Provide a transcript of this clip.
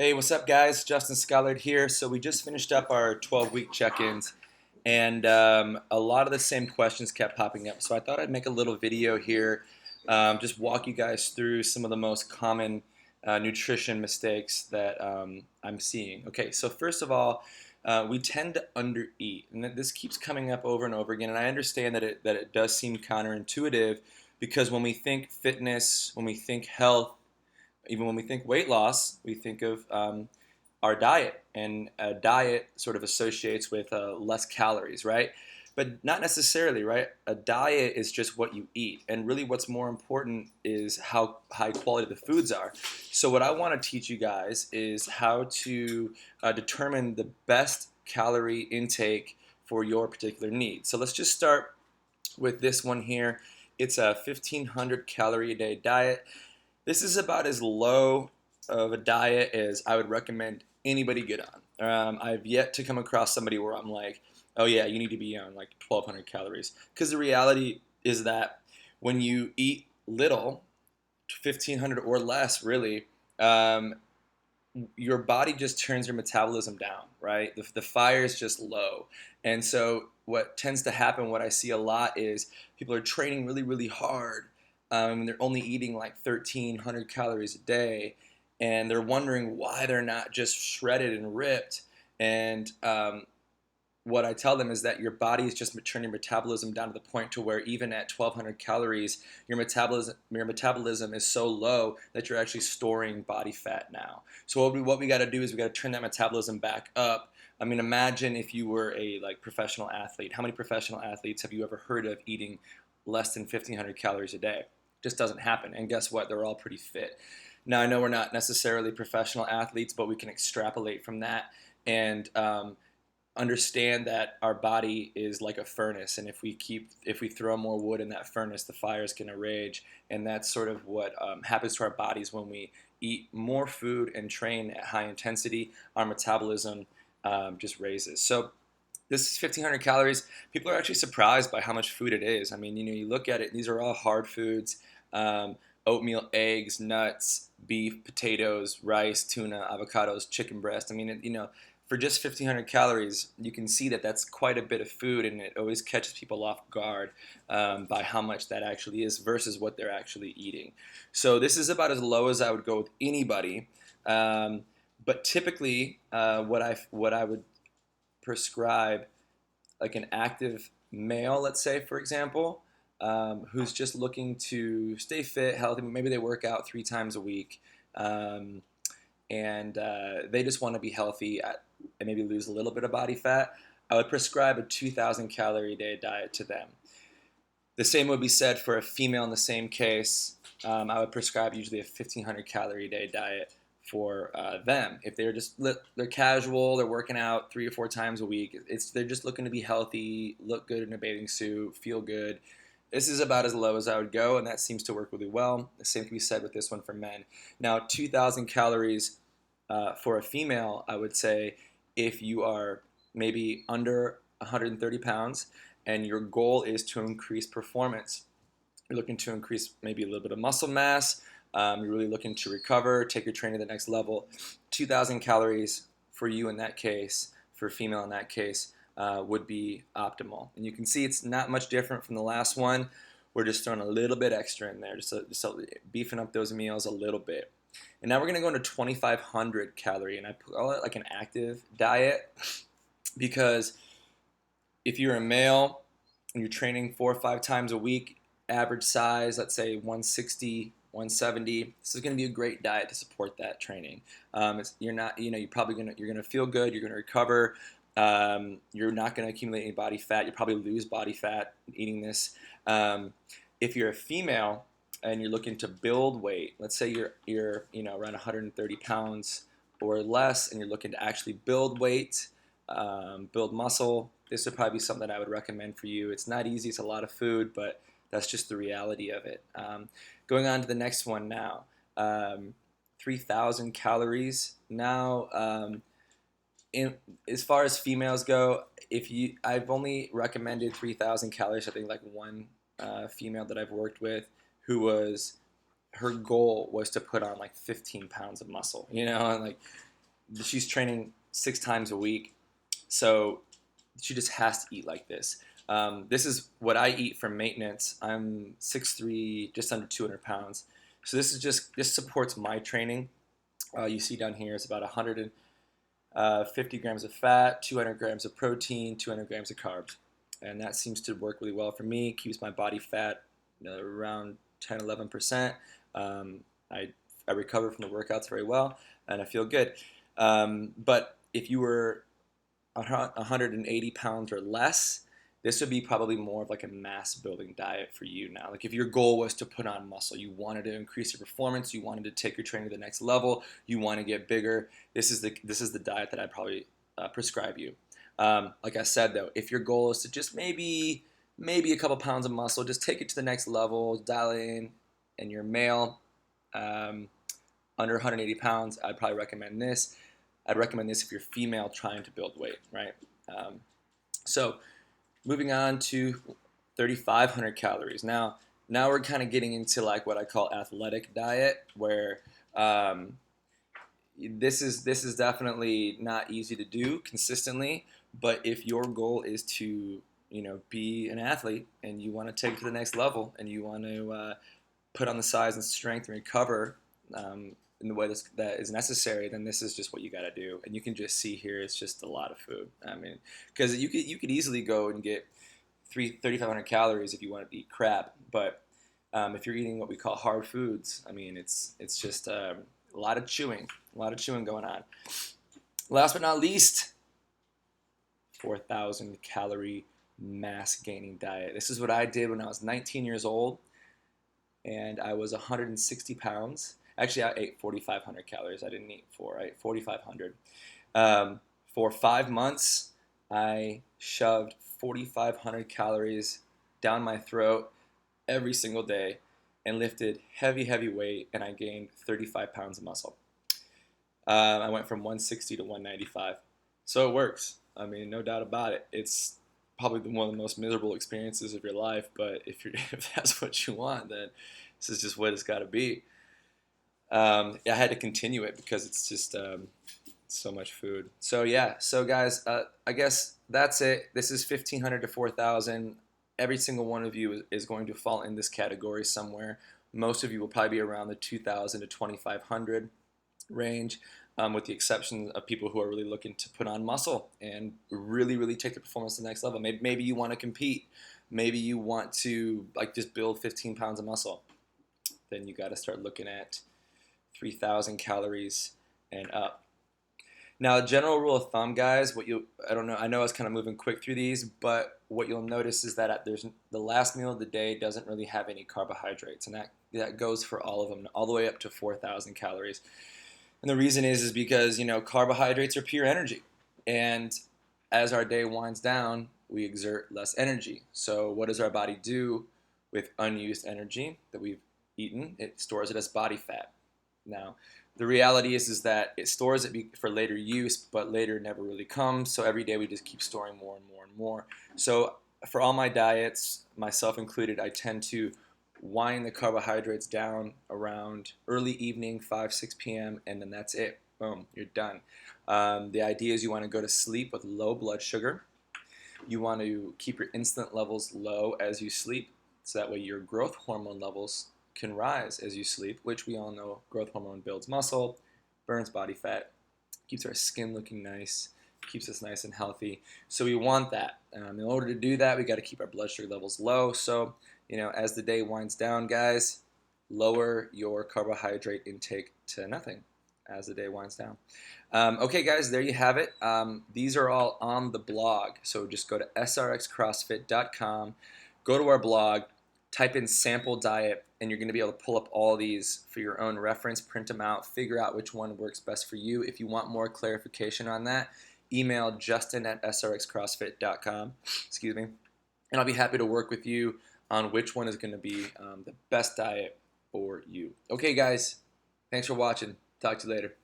Hey, what's up, guys? Justin Skylar here. So we just finished up our 12-week check-ins, and a lot of the same questions kept popping up. So I thought I'd make a little video here, just walk you guys through some of the most common nutrition mistakes that I'm seeing. Okay, so first of all, we tend to undereat, and this keeps coming up over and over again. And I understand that it does seem counterintuitive because when we think fitness, when we think health, even when we think weight loss, we think of our diet, and a diet sort of associates with less calories, right? But not necessarily, right? A diet is just what you eat, and really what's more important is how high quality the foods are. So what I want to teach you guys is how to determine the best calorie intake for your particular needs. So let's just start with this one here. It's a 1,500 calorie a day diet. This is about as low of a diet as I would recommend anybody get on. I've yet to come across somebody where I'm like, oh yeah, you need to be on like 1,200 calories. Because the reality is that when you eat little, 1,500 or less, really, um, your body just turns your metabolism down, right? The fire is just low. And so what tends to happen, what I see a lot is people are training really, really hard. They're only eating like 1,300 calories a day, and they're wondering why they're not just shredded and ripped. And what I tell them is that your body is just turning your metabolism down to the point to where even at 1,200 calories, your metabolism is so low that you're actually storing body fat now. So what we got to do is we got to turn that metabolism back up. I mean, imagine if you were a professional athlete. How many professional athletes have you ever heard of eating less than 1,500 calories a day? Just doesn't happen. And guess what? They're all pretty fit. Now I know we're not necessarily professional athletes, but we can extrapolate from that and understand that our body is like a furnace, and if we throw more wood in that furnace, the fire is going to rage. And that's sort of what happens to our bodies when we eat more food and train at high intensity. Our metabolism just raises. So this is 1,500 calories. People are actually surprised by how much food it is. I mean, you look at it, these are all hard foods. Oatmeal, eggs, nuts, beef, potatoes, rice, tuna, avocados, chicken breast. I mean, for just 1,500 calories, you can see that that's quite a bit of food, and it always catches people off guard by how much that actually is versus what they're actually eating. So this is about as low as I would go with anybody. But typically, what I would prescribe, like an active male, let's say, for example, who's just looking to stay fit, healthy. Maybe they work out 3 times a week, um, and they just want to be healthy and maybe lose a little bit of body fat. I would prescribe a 2,000 calorie a day diet to them. The same would be said for a female in the same case. I would prescribe usually a 1,500 calorie a day diet for them. If they're casual, they're working out 3 or 4 times a week. They're just looking to be healthy, look good in a bathing suit, feel good. This is about as low as I would go, and that seems to work really well. The same can be said with this one for men. Now, 2,000 calories for a female, I would say, if you are maybe under 130 pounds and your goal is to increase performance, you're looking to increase maybe a little bit of muscle mass, you're really looking to recover, take your training to the next level, 2,000 calories for you in that case, for a female in that case, would be optimal. And you can see it's not much different from the last one. We're just throwing a little bit extra in there, just beefing up those meals a little bit. And now we're going to go into 2,500 calorie, and I call it like an active diet because if you're a male and you're training 4 or 5 times a week, average size, let's say 160, 170, this is going to be a great diet to support that training. You're not, you're gonna feel good, you're gonna recover. You're not going to accumulate any body fat. You probably lose body fat eating this. If you're a female and you're looking to build weight, let's say you're around 130 pounds or less, and you're looking to actually build weight, build muscle, this would probably be something that I would recommend for you. It's not easy. It's a lot of food, but that's just the reality of it. Going on to the next one now. 3,000 calories. Now, as far as females go, I've only recommended 3,000 calories. I think like one female that I've worked with her goal was to put on like 15 pounds of muscle, and like she's training 6 times a week, so she just has to eat like this. This is what I eat for maintenance. I'm 6'3", just under 200 pounds. So this supports my training. You see down here it's about 150 grams of fat, 200 grams of protein, 200 grams of carbs. And that seems to work really well for me. Keeps my body fat around 10, 11%. I recover from the workouts very well, and I feel good. But if you were 180 pounds or less, this would be probably more of like a mass building diet for you now. Like if your goal was to put on muscle, you wanted to increase your performance, you wanted to take your training to the next level, you want to get bigger, this is the diet that I'd probably prescribe you. Like I said though, if your goal is to just maybe a couple pounds of muscle, just take it to the next level, dial in, and you're male, under 180 pounds, I'd probably recommend this. I'd recommend this if you're female trying to build weight, right? So moving on to 3,500 calories. Now we're kind of getting into like what I call athletic diet, where this is definitely not easy to do consistently. But if your goal is to be an athlete and you want to take it to the next level and you want to put on the size and strength and recover in the way that is necessary, then this is just what you got to do. And you can just see here, it's just a lot of food. I mean, because you could easily go and get 3,500 calories if you want to eat crap, but if you're eating what we call hard foods, I mean, it's just a lot of chewing going on. Last but not least, 4,000 calorie mass gaining diet. This is what I did when I was 19 years old, and I was 160 pounds. Actually, I ate 4,500 calories. I didn't eat 4. I ate 4,500. For 5 months, I shoved 4,500 calories down my throat every single day and lifted heavy weight, and I gained 35 pounds of muscle. I went from 160 to 195. So it works. I mean, no doubt about it. It's probably one of the most miserable experiences of your life, but if that's what you want, then this is just what it's got to be. I had to continue it because it's just so much food. So yeah, so guys, I guess that's it. This is 1,500 to 4,000. Every single one of you is going to fall in this category somewhere. Most of you will probably be around the 2,000 to 2,500 range, with the exception of people who are really looking to put on muscle and really take the performance to the next level. Maybe you want to compete. Maybe you want to like just build 15 pounds of muscle. Then you got to start looking at 3,000 calories and up. Now, a general rule of thumb, guys, I don't know, I know I was kind of moving quick through these, but what you'll notice is that there's the last meal of the day doesn't really have any carbohydrates, and that goes for all of them, all the way up to 4,000 calories. And the reason is because, carbohydrates are pure energy, and as our day winds down, we exert less energy. So what does our body do with unused energy that we've eaten? It stores it as body fat. Now, the reality is that it stores it for later use, but later never really comes. So every day we just keep storing more and more and more. So for all my diets, myself included, I tend to wind the carbohydrates down around early evening, 5, 6 p.m., and then that's it. Boom, you're done. The idea is you want to go to sleep with low blood sugar. You want to keep your insulin levels low as you sleep, so that way your growth hormone levels can rise as you sleep, which we all know growth hormone builds muscle, burns body fat, keeps our skin looking nice, keeps us nice and healthy. So we want that. In order to do that, we got to keep our blood sugar levels low. So, as the day winds down, guys, lower your carbohydrate intake to nothing as the day winds down. Okay, guys, there you have it. These are all on the blog. So just go to srxcrossfit.com, go to our blog, type in sample diet, and you're going to be able to pull up all these for your own reference, print them out, figure out which one works best for you. If you want more clarification on that, email justin@srxcrossfit.com, excuse me, and I'll be happy to work with you on which one is going to be the best diet for you. Okay, guys, thanks for watching. Talk to you later.